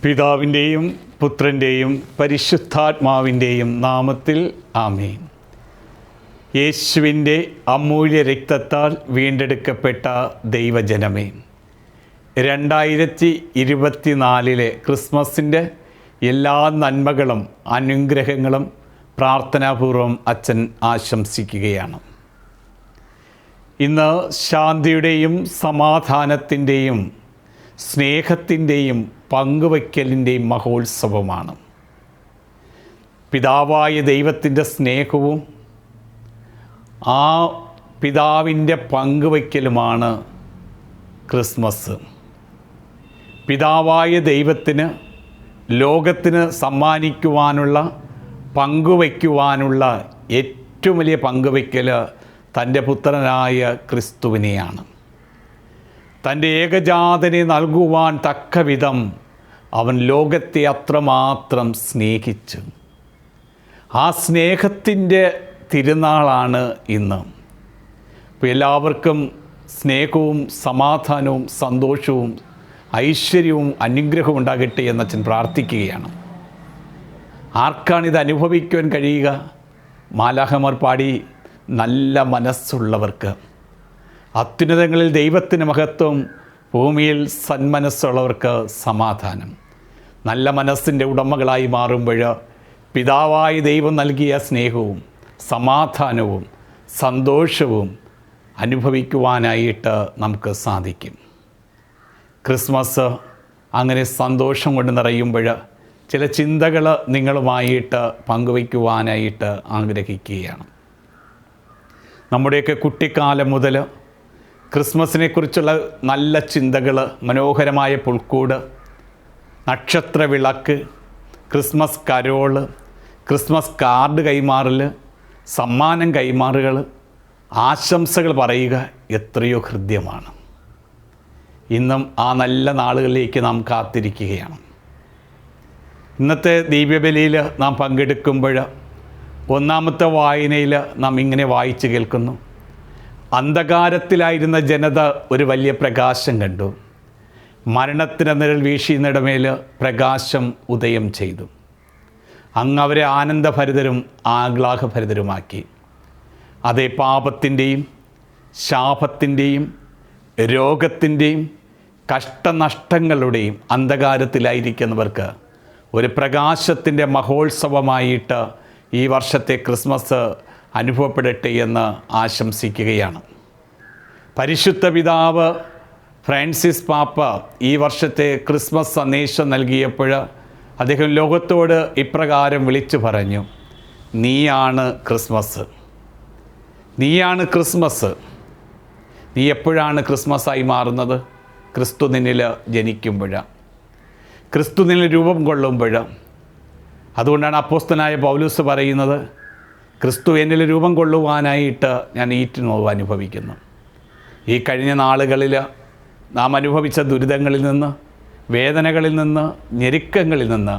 പിതാവിൻ്റെയും പുത്രൻ്റെയും പരിശുദ്ധാത്മാവിൻ്റെയും നാമത്തിൽ ആമേൻ. യേശുവിൻ്റെ അമൂല്യ രക്തത്താൽ വീണ്ടെടുക്കപ്പെട്ട ദൈവജനമേ, 2024 ക്രിസ്മസിൻ്റെ എല്ലാ നന്മകളും അനുഗ്രഹങ്ങളും പ്രാർത്ഥനാപൂർവം അച്ഛൻ ആശംസിക്കുകയാണ്. ഇന്ന് ശാന്തിയുടെയും സമാധാനത്തിൻ്റെയും സ്നേഹത്തിൻ്റെയും പങ്കുവയ്ക്കലിൻ്റെയും മഹോത്സവമാണ്. പിതാവായ ദൈവത്തിൻ്റെ സ്നേഹവും ആ പിതാവിൻ്റെ പങ്കുവയ്ക്കലുമാണ് ക്രിസ്മസ്. പിതാവായ ദൈവത്തിന് ലോകത്തിന് സമ്മാനിക്കുവാനുള്ള പങ്കുവയ്ക്കുവാനുള്ള ഏറ്റവും വലിയ പങ്കുവയ്ക്കൽ തൻ്റെ പുത്രനായ ക്രിസ്തുവിനെയാണ്. തൻ്റെ ഏകജാതനെ നൽകുവാൻ തക്കവിധം അവൻ ലോകത്തെ അത്രമാത്രം സ്നേഹിച്ചു. ആ സ്നേഹത്തിൻ്റെ തിരുനാളാണ് ഇന്ന്. അപ്പോൾ എല്ലാവർക്കും സ്നേഹവും സമാധാനവും സന്തോഷവും ഐശ്വര്യവും അനുഗ്രഹവും ഉണ്ടാകട്ടെ എന്ന് അച്ഛൻ പ്രാർത്ഥിക്കുകയാണ്. ആർക്കാണിത് അനുഭവിക്കുവാൻ കഴിയുക? മാലാഖമാർ പാടി, നല്ല മനസ്സുള്ളവർക്ക്. അത്യുന്നതങ്ങളിൽ ദൈവത്തിന് മഹത്വം, ഭൂമിയിൽ സന്മനസ്സുള്ളവർക്ക് സമാധാനം. നല്ല മനസ്സിൻ്റെ ഉടമകളായി മാറുമ്പോൾ പിതാവായ ദൈവം നൽകിയ സ്നേഹവും സമാധാനവും സന്തോഷവും അനുഭവിക്കുവാനായിട്ട് നമുക്ക് സാധിക്കും. ക്രിസ്മസ് അങ്ങനെ സന്തോഷം കൊണ്ട് നിറയുമ്പോൾ ചില ചിന്തകൾ നിങ്ങളുമായിട്ട് പങ്കുവയ്ക്കുവാനായിട്ട് ആഗ്രഹിക്കുകയാണ്. നമ്മുടെയൊക്കെ കുട്ടിക്കാലം മുതൽ ക്രിസ്മസിനെക്കുറിച്ചുള്ള നല്ല ചിന്തകൾ, മനോഹരമായ പുൽക്കൂട്, നക്ഷത്രവിളക്ക്, ക്രിസ്മസ് കരോള്, ക്രിസ്മസ് കാർഡ് കൈമാറൽ, സമ്മാനം കൈമാറുകൾ, ആശംസകൾ പറയുക എത്രയോ ഹൃദ്യമാണ്. ഇന്നും ആ നല്ല നാളുകളിലേക്ക് നാം കാത്തിരിക്കുകയാണ്. ഇന്നത്തെ ദിവ്യബലിയിൽ നാം പങ്കെടുക്കുമ്പോൾ ഒന്നാമത്തെ വായനയിൽ നാം ഇങ്ങനെ വായിച്ചു കേൾക്കുന്നു: അന്ധകാരത്തിലായിരുന്ന ജനത ഒരു വലിയ പ്രകാശം കണ്ടു. മരണത്തിൻ്റെ നിഴൽ വീശിയുന്നിടമേൽ പ്രകാശം ഉദയം ചെയ്തു. അങ്ങ് അവരെ ആനന്ദഭരിതരും ആഹ്ലാദഭരിതരുമാക്കി. അതേ, പാപത്തിൻ്റെയും ശാപത്തിൻ്റെയും രോഗത്തിൻ്റെയും കഷ്ടനഷ്ടങ്ങളുടെയും അന്ധകാരത്തിലായിരിക്കുന്നവർക്ക് ഒരു പ്രകാശത്തിൻ്റെ മഹോത്സവമായിട്ട് ഈ വർഷത്തെ ക്രിസ്മസ് അനുഭവപ്പെടട്ടെ എന്ന് ആശംസിക്കുകയാണ്. പരിശുദ്ധ പിതാവ് ഫ്രാൻസിസ് പാപ്പ ഈ വർഷത്തെ ക്രിസ്മസ് സന്ദേശം നൽകിയപ്പോൾ അദ്ദേഹം ലോകത്തോട് ഇപ്രകാരം വിളിച്ചു പറഞ്ഞു: നീയാണ് ക്രിസ്മസ്, നീയാണ് ക്രിസ്മസ്. നീ എപ്പോഴാണ് ക്രിസ്മസായി മാറുന്നത്? ക്രിസ്തു നിന്നിൽ ജനിക്കുമ്പോഴാണ്, ക്രിസ്തു നിന്നിൽ രൂപം കൊള്ളുമ്പോൾ. അതുകൊണ്ടാണ് അപ്പോസ്തലനായ പൗലോസ് പറയുന്നത്, ക്രിസ്തു എന്നിൽ രൂപം കൊള്ളുവാനായിട്ട് ഞാൻ ഈറ്റുനോവ് അനുഭവിക്കുന്നു. ഈ കഴിഞ്ഞ നാളുകളിൽ നാം അനുഭവിച്ച ദുരിതങ്ങളിൽ നിന്ന്, വേദനകളിൽ നിന്ന്, ഞെരുക്കങ്ങളിൽ നിന്ന്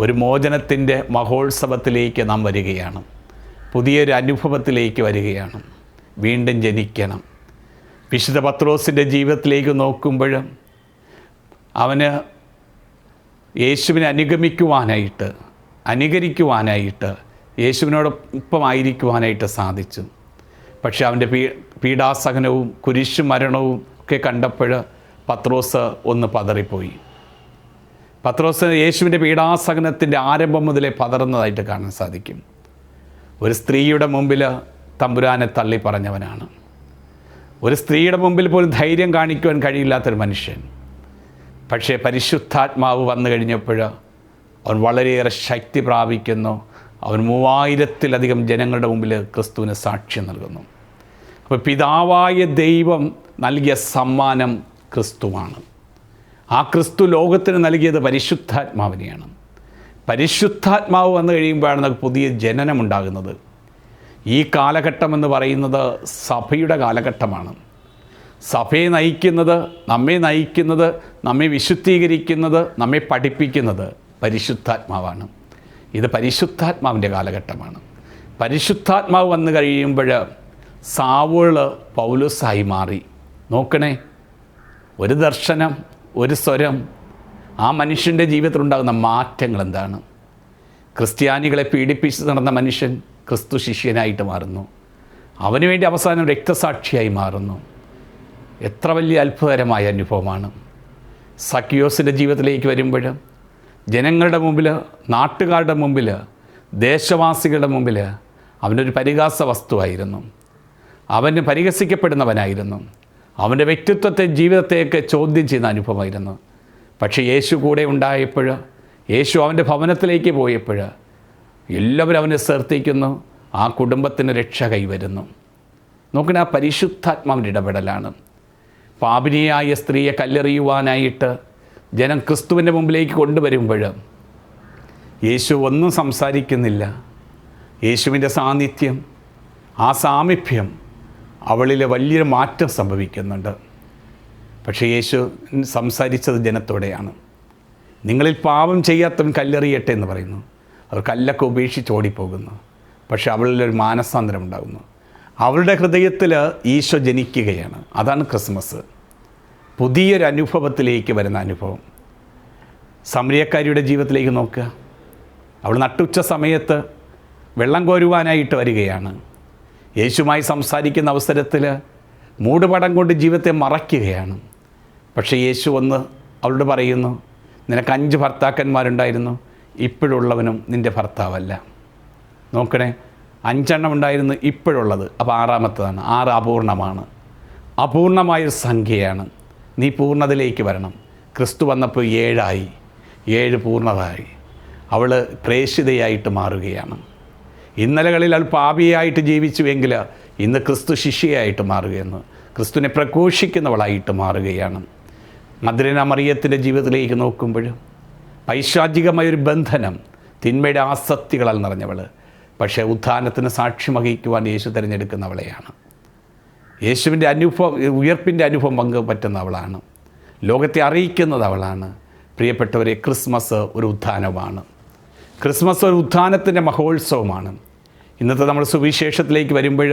ഒരു മോചനത്തിൻ്റെ മഹോത്സവത്തിലേക്ക് നാം വരികയാണ്. പുതിയൊരു അനുഭവത്തിലേക്ക് വരികയാണ്. വീണ്ടും ജനിക്കണം. വിശുദ്ധ പത്രോസിൻ്റെ ജീവിതത്തിലേക്ക് നോക്കുമ്പോൾ അവന് യേശുവിനെ അനുകരിക്കുവാനായിട്ട് യേശുവിനോടൊപ്പമായിരിക്കുവാനായിട്ട് സാധിച്ചു. പക്ഷേ അവൻ്റെ പീഡാസഹനവും കുരിശുമരണവും ഒക്കെ കണ്ടപ്പോൾ പത്രോസ് ഒന്ന് പതറിപ്പോയി. പത്രോസ് യേശുവിൻ്റെ പീഡാസഹനത്തിൻ്റെ ആരംഭം മുതലേ പതറുന്നതായിട്ട് കാണാൻ സാധിക്കും. ഒരു സ്ത്രീയുടെ മുമ്പിൽ തമ്പുരാനെ തള്ളി പറഞ്ഞവനാണ്. ഒരു സ്ത്രീയുടെ മുമ്പിൽ പോലും ധൈര്യം കാണിക്കുവാൻ കഴിയില്ലാത്തൊരു മനുഷ്യൻ. പക്ഷേ പരിശുദ്ധാത്മാവ് വന്നു കഴിഞ്ഞപ്പോൾ അവൻ വളരെയേറെ ശക്തി പ്രാപിക്കുന്നു. അവൻ 3000-ലധികം ജനങ്ങളുടെ മുമ്പിൽ ക്രിസ്തുവിന് സാക്ഷ്യം നൽകുന്നു. അപ്പോൾ പിതാവായ ദൈവം നൽകിയ സമ്മാനം ക്രിസ്തുവാണ്. ആ ക്രിസ്തു ലോകത്തിന് നൽകിയത് പരിശുദ്ധാത്മാവിനെയാണ്. പരിശുദ്ധാത്മാവ് വന്നു കഴിയുമ്പോഴാണ് നമുക്ക് പുതിയ ജനനമുണ്ടാകുന്നത്. ഈ കാലഘട്ടം എന്ന് പറയുന്നത് സഭയുടെ കാലഘട്ടമാണ്. സഭയെ നയിക്കുന്നത്, നമ്മെ വിശുദ്ധീകരിക്കുന്നത്, നമ്മെ പഠിപ്പിക്കുന്നത് പരിശുദ്ധാത്മാവാണ്. ഇത് പരിശുദ്ധാത്മാവിൻ്റെ കാലഘട്ടമാണ്. പരിശുദ്ധാത്മാവ് വന്നു കഴിയുമ്പോൾ സാവൂൾ പൗലോസായി മാറി. നോക്കണേ, ഒരു ദർശനം, ഒരു സ്വരം, ആ മനുഷ്യൻ്റെ ജീവിതത്തിലുണ്ടാകുന്ന മാറ്റങ്ങൾ എന്താണ്? ക്രിസ്ത്യാനികളെ പീഡിപ്പിച്ച് നടന്ന മനുഷ്യൻ ക്രിസ്തു ശിഷ്യനായിട്ട് മാറുന്നു. അവന് വേണ്ടി അവസാനം രക്തസാക്ഷിയായി മാറുന്നു. എത്ര വലിയ അത്ഭുതകരമായ അനുഭവമാണ്. സക്കിയോസിൻ്റെ ജീവിതത്തിലേക്ക് വരുമ്പോൾ ജനങ്ങളുടെ മുമ്പിൽ, നാട്ടുകാരുടെ മുമ്പിൽ, ദേശവാസികളുടെ മുമ്പിൽ അവനൊരു പരിഹാസ വസ്തുവായിരുന്നു. അവന് പരിഹസിക്കപ്പെടുന്നവനായിരുന്നു. അവൻ്റെ വ്യക്തിത്വത്തെ, ജീവിതത്തെയൊക്കെ ചോദ്യം ചെയ്യുന്ന അനുഭവമായിരുന്നു. പക്ഷേ യേശു കൂടെ ഉണ്ടായപ്പോൾ, യേശു അവൻ്റെ ഭവനത്തിലേക്ക് പോയപ്പോൾ എല്ലാവരും അവനെ ശ്രദ്ധിക്കുന്നു. ആ കുടുംബത്തിന് രക്ഷ കൈവരുന്നു. നോക്കണേ, ആ പരിശുദ്ധാത്മാവിൻ്റെ ഇടപെടലാണ്. പാപിനിയായ സ്ത്രീയെ കല്ലെറിയുവാനായിട്ട് ജനം ക്രിസ്തുവിൻ്റെ മുമ്പിലേക്ക് കൊണ്ടുവരുമ്പോൾ യേശു ഒന്നും സംസാരിക്കുന്നില്ല. യേശുവിൻ്റെ സാന്നിധ്യം, ആ സാമീപ്യം അവളിൽ വലിയൊരു മാറ്റം സംഭവിക്കുന്നുണ്ട്. പക്ഷേ യേശു സംസാരിച്ചത് ജനത്തോടെയാണ്. നിങ്ങളിൽ പാപം ചെയ്യാത്തവൻ കല്ലെറിയട്ടെ എന്ന് പറയുന്നു. അവർ കല്ലൊക്കെ ഉപേക്ഷിച്ച് ഓടിപ്പോകുന്നു. പക്ഷേ അവളിലൊരു മാനസാന്തരം ഉണ്ടാകുന്നു. അവളുടെ ഹൃദയത്തിൽ ഈശോ ജനിക്കുകയാണ്. അതാണ് ക്രിസ്മസ്. പുതിയൊരു അനുഭവത്തിലേക്ക് വരുന്ന അനുഭവം. സമരിയക്കാരിയുടെ ജീവിതത്തിലേക്ക് നോക്കുക. അവൾ നട്ടുച്ച സമയത്ത് വെള്ളം കോരുവാനായിട്ട് വരികയാണ്. യേശുമായി സംസാരിക്കുന്ന അവസരത്തിൽ മൂടുപടം കൊണ്ട് ജീവിതത്തെ മറയ്ക്കുകയാണ്. പക്ഷേ യേശു ഒന്ന് അവളോട് പറയുന്നു, നിനക്ക് 5 ഭർത്താക്കന്മാരുണ്ടായിരുന്നു, ഇപ്പോഴുള്ളവനും നിൻ്റെ ഭർത്താവല്ല. നോക്കണേ, 5 എണ്ണം ഉണ്ടായിരുന്നു, ഇപ്പോഴുള്ളത് അപ്പോൾ 6ാമത്തതാണ്. 6 അപൂർണമാണ്. അപൂർണമായൊരു സംഖ്യയാണ്. നീ പൂർണ്ണതയിലേക്ക് വരണം. ക്രിസ്തു വന്നപ്പോൾ 7 ആയി. 7 പൂർണ്ണതായി. അവൾ പ്രേക്ഷിതയായിട്ട് മാറുകയാണ്. ഇന്നലകളിൽ അവൾ പാപിയായിട്ട് ജീവിച്ചുവെങ്കിൽ ഇന്ന് ക്രിസ്തു ശിഷ്യയായിട്ട് മാറുകയെന്ന്, ക്രിസ്തുവിനെ പ്രഘോഷിക്കുന്നവളായിട്ട് മാറുകയാണ്. മദ്ദലേന മറിയത്തിൻ്റെ ജീവിതത്തിലേക്ക് നോക്കുമ്പോൾ പൈശാചികമായൊരു ബന്ധനം, തിന്മയുടെ ആസക്തികളാൽ നിറഞ്ഞവൾ. പക്ഷേ ഉത്ഥാനത്തിന് സാക്ഷ്യം വഹിക്കുവാൻ യേശു തിരഞ്ഞെടുക്കുന്നവളെയാണ്. യേശുവിൻ്റെ അനുഭവം, ഉയർപ്പിൻ്റെ അനുഭവം പങ്കുപറ്റുന്നവളാണ്. ലോകത്തെ അറിയിക്കുന്നത് അവളാണ്. പ്രിയപ്പെട്ടവരെ, ക്രിസ്മസ് ഒരു ഉത്ഥാനമാണ്. ക്രിസ്മസ് ഒരു ഉത്ഥാനത്തിൻ്റെ മഹോത്സവമാണ്. ഇന്നത്തെ നമ്മൾ സുവിശേഷത്തിലേക്ക് വരുമ്പോൾ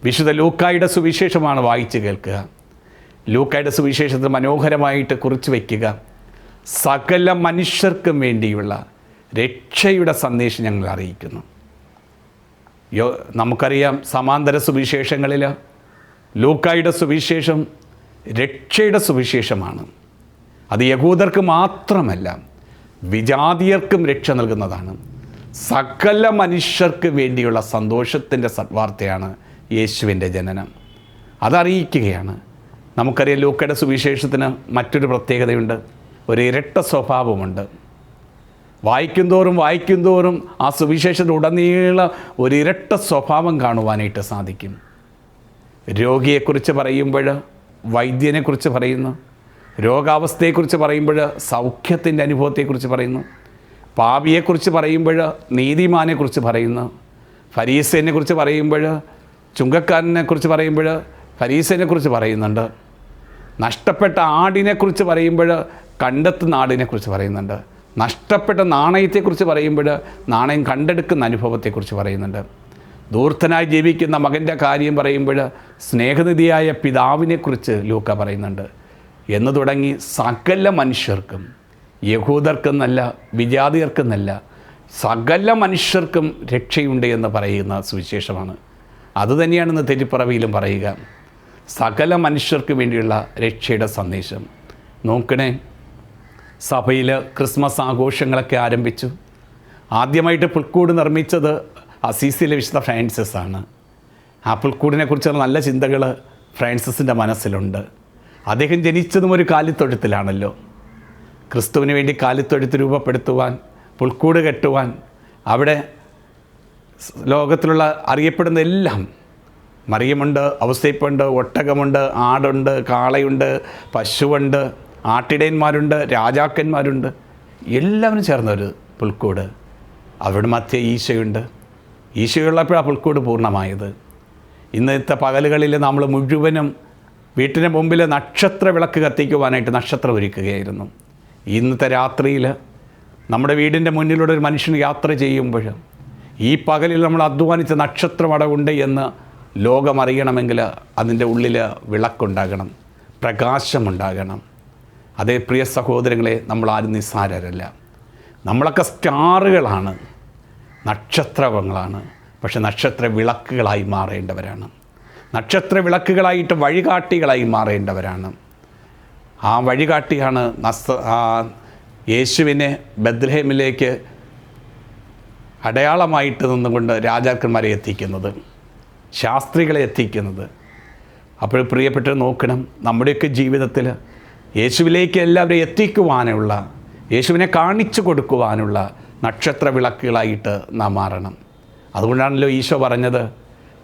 വിശുദ്ധ ലൂക്കായുടെ സുവിശേഷമാണ് വായിച്ച് കേൾക്കുക. ലൂക്കായുടെ സുവിശേഷത്തിൽ മനോഹരമായിട്ട് കുറിച്ച് വയ്ക്കുക. സകല മനുഷ്യർക്കും വേണ്ടിയുള്ള രക്ഷയുടെ സന്ദേശം ഞങ്ങൾ അറിയിക്കുന്നു. നമുക്കറിയാം, സമാന്തര സുവിശേഷങ്ങളിൽ ലൂക്കായുടെ സുവിശേഷം രക്ഷയുടെ സുവിശേഷമാണ്. അത് യഹൂദർക്ക് മാത്രമല്ല, വിജാതിയർക്കും രക്ഷ നൽകുന്നതാണ്. സകല മനുഷ്യർക്ക് വേണ്ടിയുള്ള സന്തോഷത്തിൻ്റെ സദ്വാർത്തയാണ് യേശുവിൻ്റെ ജനനം. അതറിയിക്കുകയാണ്. നമുക്കറിയാം, ലൂക്കയുടെ സുവിശേഷത്തിന് മറ്റൊരു പ്രത്യേകതയുണ്ട്. ഒരു ഇരട്ട സ്വഭാവമുണ്ട്. വായിക്കും തോറും ആ സുവിശേഷത്തിലുടനീളം ഒരു ഇരട്ട സ്വഭാവം കാണുവാനായിട്ട് സാധിക്കും. രോഗിയെക്കുറിച്ച് പറയുമ്പോൾ വൈദ്യനെക്കുറിച്ച് പറയുന്നു. രോഗാവസ്ഥയെക്കുറിച്ച് പറയുമ്പോൾ സൗഖ്യത്തിൻ്റെ അനുഭവത്തെക്കുറിച്ച് പറയുന്നു. പാപിയെക്കുറിച്ച് പറയുമ്പോൾ നീതിമാനെക്കുറിച്ച് പറയുന്നു. ഫരീസേനെക്കുറിച്ച് പറയുമ്പോൾ, ചുങ്കക്കാരനെക്കുറിച്ച് പറയുമ്പോൾ ഫരീസേനെക്കുറിച്ച് പറയുന്നുണ്ട്. നഷ്ടപ്പെട്ട ആടിനെക്കുറിച്ച് പറയുമ്പോൾ കണ്ടെത്തുന്ന ആടിനെക്കുറിച്ച് പറയുന്നുണ്ട്. നഷ്ടപ്പെട്ട നാണയത്തെക്കുറിച്ച് പറയുമ്പോൾ നാണയം കണ്ടെടുക്കുന്ന അനുഭവത്തെക്കുറിച്ച് പറയുന്നുണ്ട്. ധൂർത്തനായി ജീവിക്കുന്ന മകൻ്റെ കാര്യം പറയുമ്പോൾ സ്നേഹനിധിയായ പിതാവിനെക്കുറിച്ച് ലൂക്ക പറയുന്നുണ്ട്. എന്ന് തുടങ്ങി സകല മനുഷ്യർക്കും, യഹൂദർക്കെന്നല്ല, വിജാതിയർക്കെന്നല്ല, സകല മനുഷ്യർക്കും രക്ഷയുണ്ട് എന്ന് പറയുന്ന സുവിശേഷമാണ്. അതുതന്നെയാണെന്ന് തെറ്റിപ്പറവിയിലും പറയുക. സകല മനുഷ്യർക്ക് വേണ്ടിയുള്ള രക്ഷയുടെ സന്ദേശം. നോക്കണേ, സഭയിൽ ക്രിസ്മസ് ആഘോഷങ്ങളൊക്കെ ആരംഭിച്ചു. ആദ്യമായിട്ട് പുൽക്കൂട് നിർമ്മിച്ചത് അസീസിയിലെ വിശുദ്ധ ഫ്രാൻസിസ് ആണ്. ആ പുൽക്കൂടിനെക്കുറിച്ചുള്ള നല്ല ചിന്തകൾ ഫ്രാൻസിസിൻ്റെ മനസ്സിലുണ്ട്. അദ്ദേഹം ജനിച്ചതും ഒരു കാലിത്തൊഴുത്തിലാണല്ലോ. ക്രിസ്തുവിന് വേണ്ടി കാലിത്തൊഴുത്ത് രൂപപ്പെടുത്തുവാൻ, പുൽക്കൂട് കെട്ടുവാൻ, അവിടെ ലോകത്തിലുള്ള അറിയപ്പെടുന്ന എല്ലാം, മറിയമുണ്ട്, ഔസേപ്പുണ്ട്, ഒട്ടകമുണ്ട്, ആടുണ്ട്, കാളയുണ്ട്, പശുവുണ്ട്, ആട്ടിടയന്മാരുണ്ട്, രാജാക്കന്മാരുണ്ട്, എല്ലാവരും ചേർന്നൊരു പുൽക്കൂട്. അവിടെ മധ്യ ഈശോയുണ്ട്. ഈശോയുള്ളപ്പോഴാണ് പുൽക്കൂട് പൂർണ്ണമായത്. ഇന്നത്തെ പകലുകളിൽ നമ്മൾ മുഴുവനും വീട്ടിന് മുമ്പിൽ നക്ഷത്ര വിളക്ക് കത്തിക്കുവാനായിട്ട് നക്ഷത്രം ഒരുക്കുകയായിരുന്നു. ഇന്നത്തെ രാത്രിയിൽ നമ്മുടെ വീടിൻ്റെ മുന്നിലൂടെ ഒരു മനുഷ്യൻ യാത്ര ചെയ്യുമ്പോൾ ഈ പകലിൽ നമ്മൾ അധ്വാനിച്ച നക്ഷത്രം അടവുണ്ട് എന്ന് ലോകമറിയണമെങ്കിൽ അതിൻ്റെ ഉള്ളിൽ വിളക്കുണ്ടാകണം, പ്രകാശമുണ്ടാകണം. അതേ പ്രിയ സഹോദരങ്ങളെ, നമ്മളാരും നിസ്സാരരല്ല. നമ്മളൊക്കെ സ്റ്റാറുകളാണ്, നക്ഷത്രങ്ങളാണ്. പക്ഷെ നക്ഷത്ര വിളക്കുകളായി മാറേണ്ടവരാണ്. നക്ഷത്ര വിളക്കുകളായിട്ട് വഴികാട്ടികളായി മാറേണ്ടവരാണ്. ആ വഴികാട്ടിയാണ് യേശുവിനെ ബത്ലഹേമിലേക്ക് അടയാളമായിട്ട് നിന്നുകൊണ്ട് രാജാക്കന്മാരെ എത്തിക്കുന്നത്, ശാസ്ത്രികളെ എത്തിക്കുന്നത്. അപ്പോൾ പ്രിയപ്പെട്ടവർ നോക്കണം, നമ്മുടെയൊക്കെ ജീവിതത്തിൽ യേശുവിലേക്ക് എല്ലാവരെയും എത്തിക്കുവാനുള്ള, യേശുവിനെ കാണിച്ചു കൊടുക്കുവാനുള്ള നക്ഷത്ര വിളക്കുകളായിട്ട് നാം മാറണം. അതുകൊണ്ടാണല്ലോ ഈശോ പറഞ്ഞത്,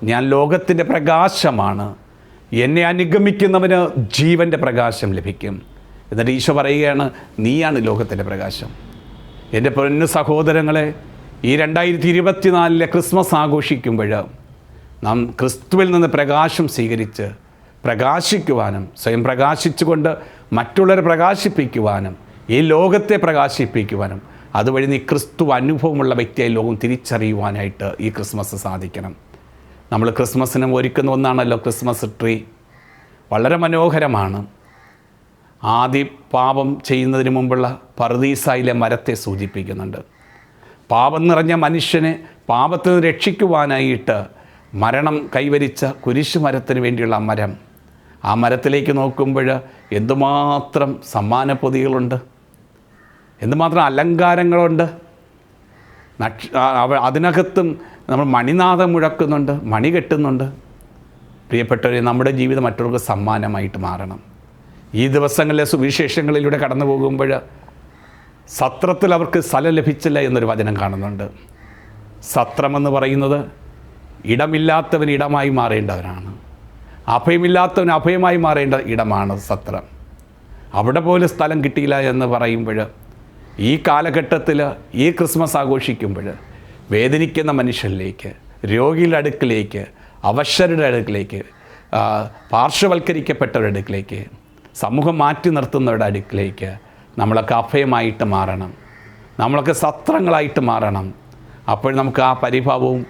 ഞാൻ ലോകത്തിൻ്റെ പ്രകാശമാണ്, എന്നെ അനുഗമിക്കുന്നവന് ജീവൻ്റെ പ്രകാശം ലഭിക്കും. എന്നിട്ട് ഈശോ പറയുകയാണ്, നീയാണ് ലോകത്തിൻ്റെ പ്രകാശം. എൻ്റെ പൊന്നു സഹോദരങ്ങളെ, ഈ 2024 ക്രിസ്മസ് ആഘോഷിക്കുമ്പോൾ നാം ക്രിസ്തുവിൽ നിന്ന് പ്രകാശം സ്വീകരിച്ച് പ്രകാശിക്കുവാനും, സ്വയം പ്രകാശിച്ചുകൊണ്ട് മറ്റുള്ളവരെ പ്രകാശിപ്പിക്കുവാനും, ഈ ലോകത്തെ പ്രകാശിപ്പിക്കുവാനും, അതുവഴി നീ ക്രിസ്തു അനുഭവമുള്ള വ്യക്തിയായി ലോകം തിരിച്ചറിയുവാനായിട്ട് ഈ ക്രിസ്മസ് സാധിക്കണം. നമ്മൾ ക്രിസ്മസിന് ഒരുക്കുന്ന ഒന്നാണല്ലോ ക്രിസ്മസ് ട്രീ. വളരെ മനോഹരമാണ്. ആദ്യ പാപം ചെയ്യുന്നതിന് മുമ്പുള്ള പറുദീസായിലെ മരത്തെ സൂചിപ്പിക്കുന്നുണ്ട്. പാപം നിറഞ്ഞ മനുഷ്യനെ പാപത്തിൽ നിന്ന് രക്ഷിക്കുവാനായിട്ട് മരണം കൈവരിച്ച കുരിശു മരത്തിന് വേണ്ടിയുള്ള മരം. ആ മരത്തിലേക്ക് നോക്കുമ്പോൾ എന്തുമാത്രം സമ്മാനപ്പൊതികളുണ്ട്, എന്തുമാത്രം അലങ്കാരങ്ങളുണ്ട്. അതിനകത്തും നമ്മൾ മണിനാദം മുഴക്കുന്നുണ്ട്, മണി കെട്ടുന്നുണ്ട്. പ്രിയപ്പെട്ടവരെ, നമ്മുടെ ജീവിതം മറ്റുള്ളവർക്ക് സമ്മാനമായിട്ട് മാറണം. ഈ ദിവസങ്ങളിലെ സുവിശേഷങ്ങളിലൂടെ കടന്നു പോകുമ്പോൾ സത്രത്തിൽ അവർക്ക് സ്ഥലം ലഭിച്ചില്ല എന്നൊരു വചനം കാണുന്നുണ്ട്. സത്രമെന്ന് പറയുന്നത് ഇടമില്ലാത്തവന് ഇടമായി മാറേണ്ടവനാണ്, അഭയമില്ലാത്തവന് അഭയമായി മാറേണ്ട ഇടമാണ് സത്രം. അവിടെ പോലും സ്ഥലം കിട്ടിയില്ല എന്ന് പറയുമ്പോൾ, ഈ കാലഘട്ടത്തിൽ ഈ ക്രിസ്മസ് ആഘോഷിക്കുമ്പോൾ വേദനിക്കുന്ന മനുഷ്യരിലേക്ക്, രോഗികളുടെ അടുക്കിലേക്ക്, അവശരുടെ അടുക്കിലേക്ക്, പാർശ്വവൽക്കരിക്കപ്പെട്ടവരുടെ അടുക്കിലേക്ക്, സമൂഹം മാറ്റി നിർത്തുന്നവരുടെ അടുക്കിലേക്ക് നമ്മളൊക്കെ അഭയമായിട്ട് മാറണം, നമ്മളൊക്കെ സത്രങ്ങളായിട്ട് മാറണം. അപ്പോൾ നമുക്ക് ആ പരിഭവവും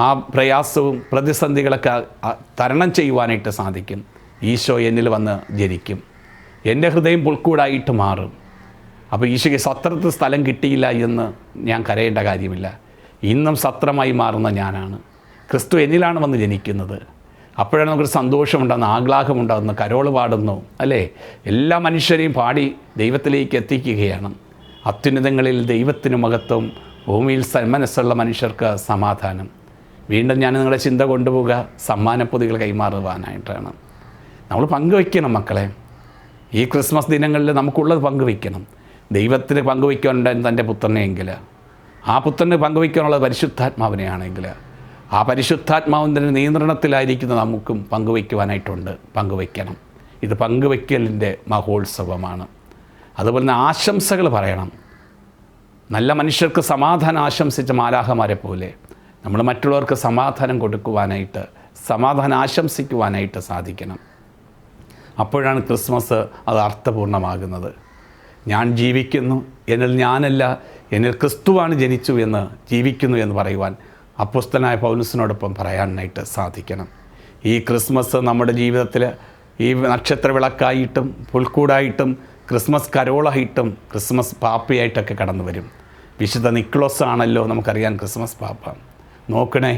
ആ പ്രയാസവും പ്രതിസന്ധികളൊക്കെ തരണം ചെയ്യുവാനായിട്ട് സാധിക്കും. ഈശോ എന്നിൽ വന്ന് ജനിക്കും, എൻ്റെ ഹൃദയം പുൽക്കൂടായിട്ട് മാറും. അപ്പോൾ ഈശോയ്ക്ക് സത്രത്തിൽ സ്ഥലം കിട്ടിയില്ല എന്ന് ഞാൻ കരയേണ്ട കാര്യമില്ല. ഇന്നും സത്രമായി മാറുന്ന ഞാനാണ്. ക്രിസ്തു എന്നിലാണ് വന്ന് ജനിക്കുന്നത്. അപ്പോഴാണ് നമുക്കൊരു സന്തോഷമുണ്ടാകുന്ന, ആഹ്ലാദമുണ്ടാകുന്നു, കരോള് പാടുന്നു, അല്ലേ? എല്ലാ മനുഷ്യരെയും പാടി ദൈവത്തിലേക്ക് എത്തിക്കുകയാണ്. അത്യുന്നതങ്ങളിൽ ദൈവത്തിന് മഹത്വം, ഭൂമിയിൽ സന്മനസ്സുള്ള മനുഷ്യർക്ക് സമാധാനം. വീണ്ടും ഞാൻ നിങ്ങളുടെ ചിന്ത കൊണ്ടുപോവുക സമ്മാനപ്പൊതികൾ കൈമാറുവാനായിട്ടാണ്. നമ്മൾ പങ്കുവയ്ക്കണം മക്കളെ. ഈ ക്രിസ്മസ് ദിനങ്ങളിൽ നമുക്കുള്ളത് പങ്കുവയ്ക്കണം. ദൈവത്തിന് പങ്കുവയ്ക്കാനുണ്ട് തൻ്റെ പുത്രനെയെങ്കിൽ, ആ പുത്രന് പങ്കുവയ്ക്കാനുള്ളത് പരിശുദ്ധാത്മാവിനെയാണെങ്കിൽ, ആ പരിശുദ്ധാത്മാവിൻ്റെ നിയന്ത്രണത്തിലായിരിക്കുന്ന നമുക്കും പങ്കുവയ്ക്കുവാനായിട്ടുണ്ട്. പങ്കുവയ്ക്കണം. ഇത് പങ്കുവയ്ക്കലിൻ്റെ മഹോത്സവമാണ്. അതുപോലെ തന്നെ ആശംസകൾ പറയണം. നല്ല മനുഷ്യർക്ക് സമാധാനം ആശംസിച്ച മാലാഖമാരെ പോലെ നമ്മൾ മറ്റുള്ളവർക്ക് സമാധാനം കൊടുക്കുവാനായിട്ട്, സമാധാനം ആശംസിക്കുവാനായിട്ട് സാധിക്കണം. അപ്പോഴാണ് ക്രിസ്മസ് അത് അർത്ഥപൂർണ്ണമാകുന്നത്. ഞാൻ ജീവിക്കുന്നു, എന്നിൽ ഞാനല്ല, എന്നിൽ ക്രിസ്തുവാണ് ജനിച്ചു എന്ന്, ജീവിക്കുന്നു എന്ന് പറയുവാൻ അപ്പോസ്തലനായ പൗലോസിനോടൊപ്പം പറയാനായിട്ട് സാധിക്കണം. ഈ ക്രിസ്മസ് നമ്മുടെ ജീവിതത്തിൽ ഈ നക്ഷത്ര വിളക്കായിട്ടും പുൽക്കൂടായിട്ടും ക്രിസ്മസ് കരോളായിട്ടും ക്രിസ്മസ് പാപ്പയായിട്ടൊക്കെ കടന്നു വരും. വിശുദ്ധ നിക്ലോസ് ആണല്ലോ നമുക്കറിയാം ക്രിസ്മസ് പാപ്പ. നോക്കണേ,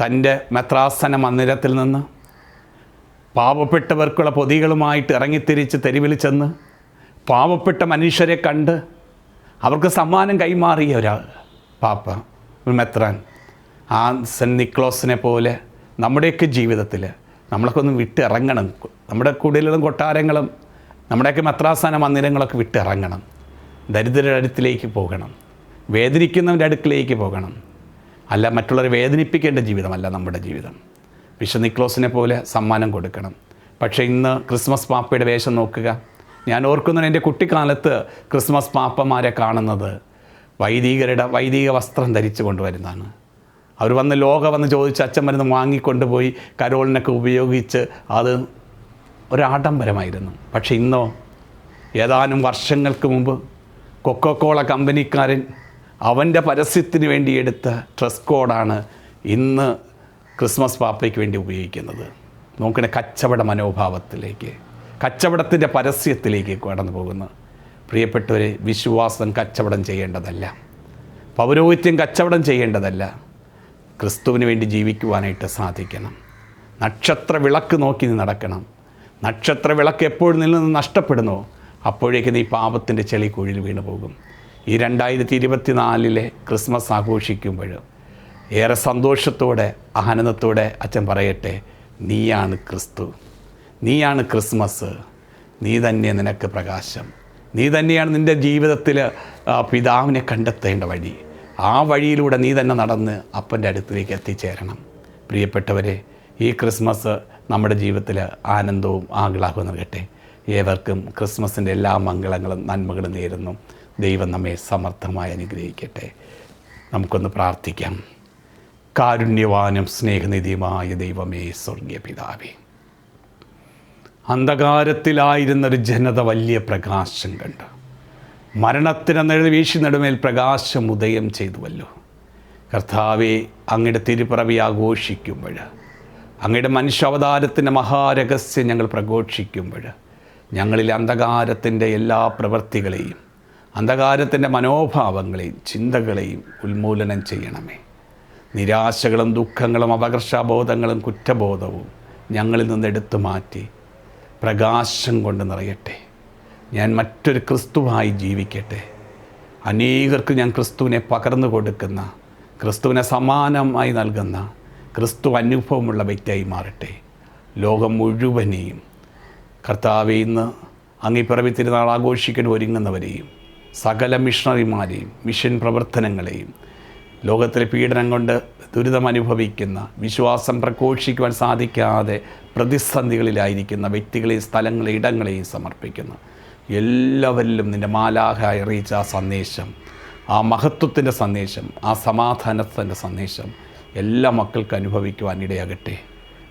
തൻ്റെ മെത്രാസന മന്ദിരത്തിൽ നിന്ന് പാവപ്പെട്ടവർക്കുള്ള പൊതികളുമായിട്ട് ഇറങ്ങിത്തിരിച്ച് തെരുവിൽ ചെന്ന് പാവപ്പെട്ട മനുഷ്യരെ കണ്ട് അവർക്ക് സമ്മാനം കൈമാറിയ ഒരാൾ പാപ്പ, ഒരു മെത്രാൻ. ആ സെൻറ്റ് നിക്ലോസിനെ പോലെ നമ്മുടെയൊക്കെ ജീവിതത്തിൽ നമ്മളൊക്കെ ഒന്ന് വിട്ടിറങ്ങണം. നമ്മുടെ കുടിലുകളും കൊട്ടാരങ്ങളും നമ്മുടെയൊക്കെ മെത്രാസന മന്ദിരങ്ങളൊക്കെ വിട്ടിറങ്ങണം. ദരിദ്രരുടെ അടുത്തിലേക്ക് പോകണം, വേദനിക്കുന്നവൻ്റെ അടുക്കിലേക്ക് പോകണം. അല്ല, മറ്റുള്ളവരെ വേദനിപ്പിക്കേണ്ട ജീവിതമല്ല നമ്മുടെ ജീവിതം. വിശുദ്ധ നിക്ലോസിനെ പോലെ സമ്മാനം കൊടുക്കണം. പക്ഷേ ഇന്ന് ക്രിസ്മസ് പാപ്പയുടെ വേഷം നോക്കുക. ഞാൻ ഓർക്കുന്നു, എൻ്റെ കുട്ടിക്കാലത്ത് ക്രിസ്മസ് പാപ്പമാരെ കാണുന്നത് വൈദിക വസ്ത്രം ധരിച്ചു കൊണ്ടുവരുന്നതാണ്. അവർ വന്ന് ചോദിച്ച് അച്ഛൻ മരുന്ന് വാങ്ങിക്കൊണ്ടുപോയി കരോളിനൊക്കെ ഉപയോഗിച്ച് അത് ഒരാഡംബരമായിരുന്നു. പക്ഷേ ഇന്നോ, ഏതാനും വർഷങ്ങൾക്ക് മുമ്പ് കൊക്കോകോള കമ്പനിക്കാരൻ അവൻ്റെ പരസ്യത്തിന് വേണ്ടി എടുത്ത ഡ്രസ് കോഡാണ് ഇന്ന് ക്രിസ്മസ് പാപ്പയ്ക്ക് വേണ്ടി ഉപയോഗിക്കുന്നത്. നോക്കണേ, കച്ചവട മനോഭാവത്തിലേക്ക്, കച്ചവടത്തിൻ്റെ പരസ്യത്തിലേക്ക് കടന്നു പോകുന്നു. പ്രിയപ്പെട്ടവരെ, വിശ്വാസം കച്ചവടം ചെയ്യേണ്ടതല്ല, പൗരോഹിത്യം കച്ചവടം ചെയ്യേണ്ടതല്ല. ക്രിസ്തുവിന് വേണ്ടി ജീവിക്കുവാനായിട്ട് സാധിക്കണം. നക്ഷത്ര വിളക്ക് നോക്കി നീ നടക്കണം. നക്ഷത്ര വിളക്ക് എപ്പോൾ നിന്ന് നഷ്ടപ്പെടുന്നോ അപ്പോഴേക്ക് നീ പാപത്തിൻ്റെ ചെളി കുഴിയിൽ വീണു പോകും. ഈ 2024 ക്രിസ്മസ് ആഘോഷിക്കുമ്പോൾ ഏറെ സന്തോഷത്തോടെ ആനന്ദത്തോടെ അച്ഛൻ പറയട്ടെ, നീയാണ് ക്രിസ്തു, നീയാണ് ക്രിസ്മസ്, നീ തന്നെ നിനക്ക് പ്രകാശം, നീ തന്നെയാണ് നിൻ്റെ ജീവിതത്തിൽ പിതാവിനെ കണ്ടെത്തേണ്ട വഴി. ആ വഴിയിലൂടെ നീ തന്നെ നടന്ന് അപ്പൻ്റെ അടുത്തേക്ക് എത്തിച്ചേരണം. പ്രിയപ്പെട്ടവരെ, ഈ ക്രിസ്മസ് നമ്മുടെ ജീവിതത്തിൽ ആനന്ദവും ആഹ്ലാദവും നൽകട്ടെ. ഏവർക്കും ക്രിസ്മസിൻ്റെ എല്ലാ മംഗളങ്ങളും നന്മകളും നേരുന്നു. ദൈവം നമ്മെ സമർത്ഥമായി അനുഗ്രഹിക്കട്ടെ. നമുക്കൊന്ന് പ്രാർത്ഥിക്കാം. കാരുണ്യവാനും സ്നേഹനിധിയുമായ ദൈവമേ, സ്വർഗീയ പിതാവേ, അന്ധകാരത്തിലായിരുന്നൊരു ജനത വലിയ പ്രകാശം കണ്ടു. മരണത്തിന് നിഴൽ വീശി നടുമേൽ പ്രകാശം ഉദയം ചെയ്തുവല്ലോ. കർത്താവെ, അങ്ങയുടെ തിരുപ്പിറവി ആഘോഷിക്കുമ്പോൾ, അങ്ങയുടെ മനുഷ്യാവതാരത്തിൻ്റെ മഹാരഹസ്യം ഞങ്ങൾ പ്രഘോഷിക്കുമ്പോൾ, ഞങ്ങളിൽ അന്ധകാരത്തിൻ്റെ എല്ലാ പ്രവൃത്തികളെയും അന്ധകാരത്തിൻ്റെ മനോഭാവങ്ങളെയും ചിന്തകളെയും ഉന്മൂലനം ചെയ്യണമേ. നിരാശകളും ദുഃഖങ്ങളും അപകർഷാബോധങ്ങളും കുറ്റബോധവും ഞങ്ങളിൽ നിന്ന് എടുത്തു മാറ്റി പ്രകാശം കൊണ്ട് നിറയട്ടെ. ഞാൻ മറ്റൊരു ക്രിസ്തുവായി ജീവിക്കട്ടെ. അനേകർക്ക് ഞാൻ ക്രിസ്തുവിനെ പകർന്നു കൊടുക്കുന്ന, ക്രിസ്തുവിനെ സമാനമായി നൽകുന്ന ക്രിസ്തു അനുഭവമുള്ള വ്യക്തിയായി മാറട്ടെ. ലോകം മുഴുവനെയും കർത്താവെ, ഇന്ന് അങ്ങിപ്പിറവി തിരുനാൾ ആഘോഷിക്കാൻ ഒരുങ്ങുന്നവരെയും സകല മിഷണറിമാരെയും മിഷൻ പ്രവർത്തനങ്ങളെയും ലോകത്തിലെ പീഡനം കൊണ്ട് ദുരിതം അനുഭവിക്കുന്ന, വിശ്വാസം പ്രഘോഷിക്കുവാൻ സാധിക്കാതെ പ്രതിസന്ധികളിലായിരിക്കുന്ന വ്യക്തികളെയും സ്ഥലങ്ങളെയും ഇടങ്ങളെയും സമർപ്പിക്കുന്നു. എല്ലാവരിലും നിൻ്റെ മാലാഖ അറിയിച്ച ആ സന്ദേശം, ആ മഹത്വത്തിൻ്റെ സന്ദേശം, ആ സമാധാനത്തിൻ്റെ സന്ദേശം എല്ലാ മക്കൾക്ക് അനുഭവിക്കുവാൻ ഇടയാകട്ടെ.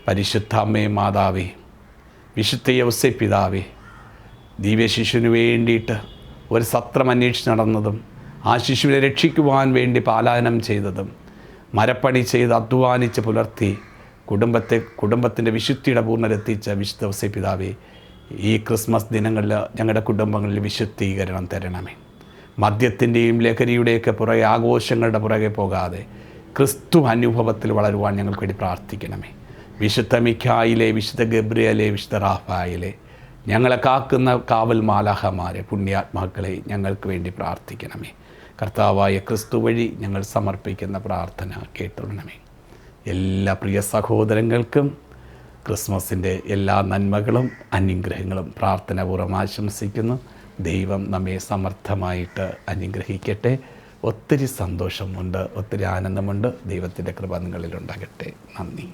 പരിശുദ്ധ അമ്മേ, മാതാവേ, വിശുദ്ധ യൗസേ പിതാവേ, ദിവ്യശിശുവിന് വേണ്ടിയിട്ട് ഒരു സത്രം അന്വേഷിച്ച് നടന്നതും ആ ശിശുവിനെ രക്ഷിക്കുവാൻ വേണ്ടി പാലായനം ചെയ്തതും മരപ്പണി ചെയ്ത് അധ്വാനിച്ച് പുലർത്തി കുടുംബത്തിൻ്റെ വിശുദ്ധിയുടെ പൂർണ്ണരെത്തിച്ച വിശുദ്ധ യൗസേ പിതാവേ, ഈ ക്രിസ്മസ് ദിനങ്ങളിൽ ഞങ്ങളുടെ കുടുംബങ്ങളിൽ വിശുദ്ധീകരണം തരണമേ. മദ്യത്തിൻ്റെയും ലഹരിയുടെയൊക്കെ പുറകെ, ആഘോഷങ്ങളുടെ പുറകെ പോകാതെ ക്രിസ്തു അനുഭവത്തിൽ വളരുവാൻ ഞങ്ങൾക്ക് വേണ്ടി പ്രാർത്ഥിക്കണമേ. വിശുദ്ധ മിഖായിലെ, വിശുദ്ധ ഗബ്രിയേലെ, വിശുദ്ധ റാഫായിലെ ഞങ്ങളെ കാക്കുന്ന കാവൽ മാലാഖമാരെ, പുണ്യാത്മാക്കളെ ഞങ്ങൾക്ക് വേണ്ടി പ്രാർത്ഥിക്കണമേ. കർത്താവായ ക്രിസ്തു വഴി ഞങ്ങൾ സമർപ്പിക്കുന്ന പ്രാർത്ഥന കേട്ടുകൊള്ളണമേ. എല്ലാ പ്രിയ സഹോദരങ്ങൾക്കും ക്രിസ്മസിൻ്റെ എല്ലാ നന്മകളും അനുഗ്രഹങ്ങളും പ്രാർത്ഥനാപൂർവ്വം ആശംസിക്കുന്നു. ദൈവം നമ്മെ സമർത്ഥമായിട്ട് അനുഗ്രഹിക്കട്ടെ. ഒത്തിരി സന്തോഷമുണ്ട്, ഒത്തിരി ആനന്ദമുണ്ട്. ദൈവത്തിൻ്റെ കൃപ നിങ്ങളിലുണ്ടാകട്ടെ. നന്ദി.